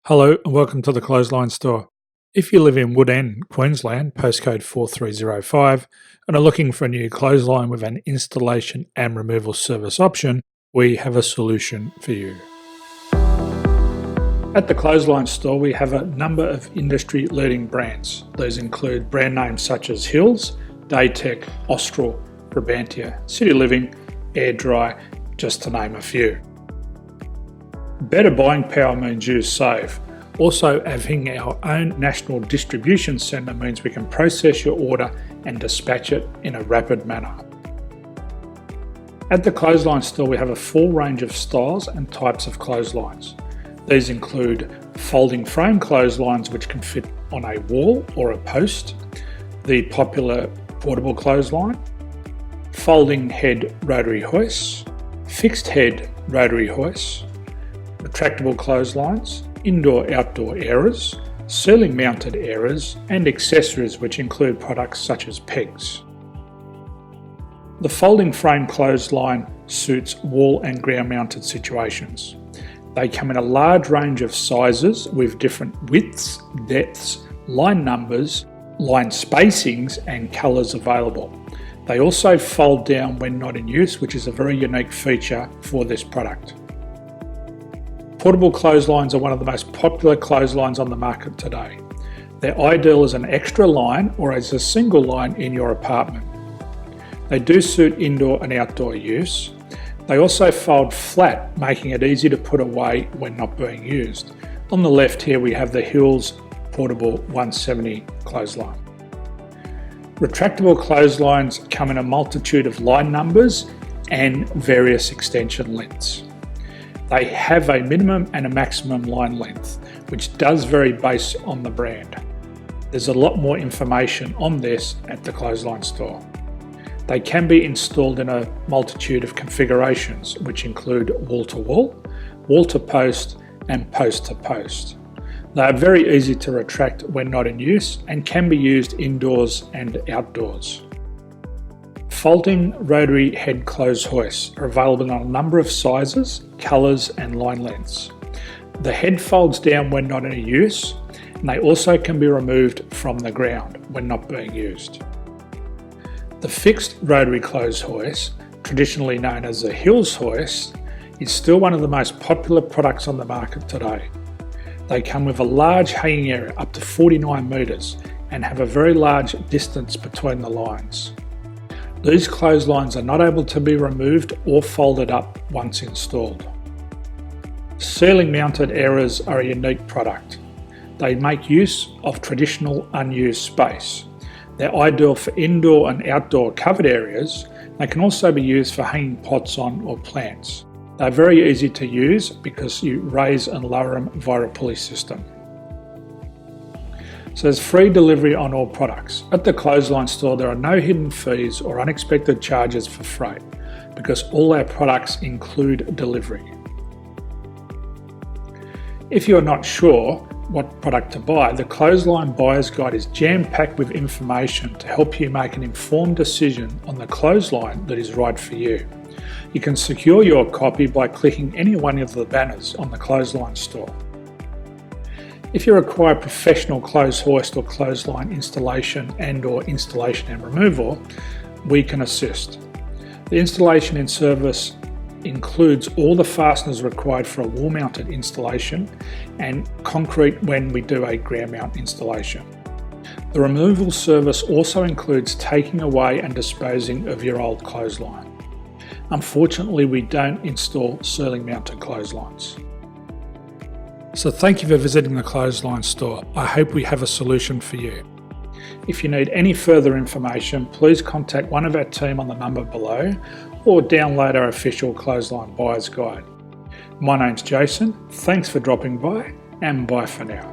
Hello and welcome to the Clothesline Store. If you live in Wood End, Queensland, postcode 4305, and are looking for a new clothesline with an installation and removal service option, we have a solution for you. At the Clothesline Store, we have a number of industry-leading brands. These include brand names such as Hills, Daytech, Austral, Brabantia, City Living, Air Dry, just to name a few. Better buying power means you save. Also, having our own national distribution centre means we can process your order and dispatch it in a rapid manner. At the Clothesline Store, we have a full range of styles and types of clotheslines. These include folding frame clotheslines which can fit on a wall or a post, the popular portable clothesline, folding head rotary hoists, fixed head rotary hoists, retractable clotheslines, indoor-outdoor airers, ceiling mounted airers, and accessories which include products such as pegs. The folding frame clothesline suits wall and ground mounted situations. They come in a large range of sizes with different widths, depths, line numbers, line spacings and colours available. They also fold down when not in use, which is a very unique feature for this product. Portable clotheslines are one of the most popular clotheslines on the market today. They're ideal as an extra line or as a single line in your apartment. They do suit indoor and outdoor use. They also fold flat, making it easy to put away when not being used. On the left here we have the Hills Portable 170 clothesline. Retractable clotheslines come in a multitude of line numbers and various extension lengths. They have a minimum and a maximum line length, which does vary based on the brand. There's a lot more information on this at the Clothesline Store. They can be installed in a multitude of configurations, which include wall-to-wall, wall-to-post, and post-to-post. They are very easy to retract when not in use and can be used indoors and outdoors. Folding rotary head clothes hoists are available in a number of sizes, colours and line lengths. The head folds down when not in use, and they also can be removed from the ground when not being used. The fixed rotary clothes hoist, traditionally known as the Hills hoist, is still one of the most popular products on the market today. They come with a large hanging area up to 49 metres and have a very large distance between the lines. These clotheslines are not able to be removed or folded up once installed. Ceiling mounted airers are a unique product. They make use of traditional unused space. They're ideal for indoor and outdoor covered areas. They can also be used for hanging pots on or plants. They're very easy to use because you raise and lower them via a pulley system. So there's free delivery on all products. At the Clothesline Store, there are no hidden fees or unexpected charges for freight because all our products include delivery. If you're not sure what product to buy, the Clothesline Buyer's Guide is jam-packed with information to help you make an informed decision on the clothesline that is right for you. You can secure your copy by clicking any one of the banners on the Clothesline Store. If you require professional clothes hoist or clothesline installation and/or installation and removal, we can assist. The installation and service includes all the fasteners required for a wall-mounted installation and concrete when we do a ground mount installation. The removal service also includes taking away and disposing of your old clothesline. Unfortunately, we don't install ceiling mounted clotheslines. So thank you for visiting the Clothesline Store. I hope we have a solution for you. If you need any further information, please contact one of our team on the number below or download our official Clothesline Buyer's Guide. My name's Jason, thanks for dropping by and bye for now.